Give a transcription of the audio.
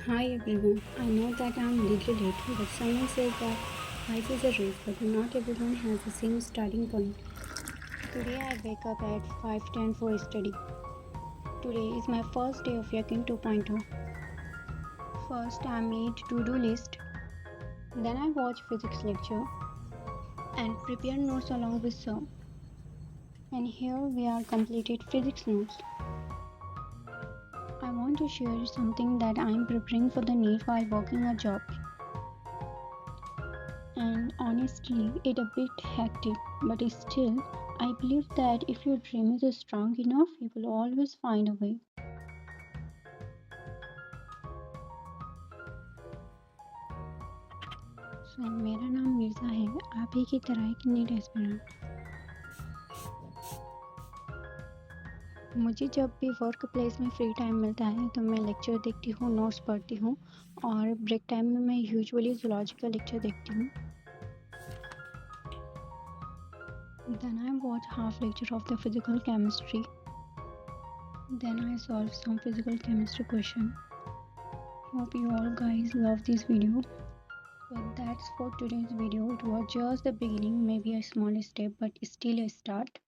Hi everyone. I know that I'm little late, but someone says that life is a race, but not everyone has the same starting point. Today I wake up at 5:10 for study. Today is my first day of Yakeen 2.0. First I made to-do list, then I watch physics lecture and prepare notes along with some. And here we are completed physics notes. I want to share something that I'm preparing for the Neet while working a job. And honestly, it a bit hectic, but still, I believe that if your dream is strong enough, you will always find a way. मेरा नाम मिर्ज़ा है, आप ही की तरह एक NEET aspirant. मुझे जब भी वर्क प्लेस में फ्री टाइम मिलता है तो मैं लेक्चर देखती हूँ, नोट्स पढ़ती हूँ और ब्रेक टाइम में मैं यूजुअली जूलॉजिकल लेक्चर देखती हूँ। Then I watch half lecture of the physical chemistry. Then I solve some physical chemistry question. Hope you all guys love this video. So that's for today's video. It was just the beginning, maybe a small step, but still a start.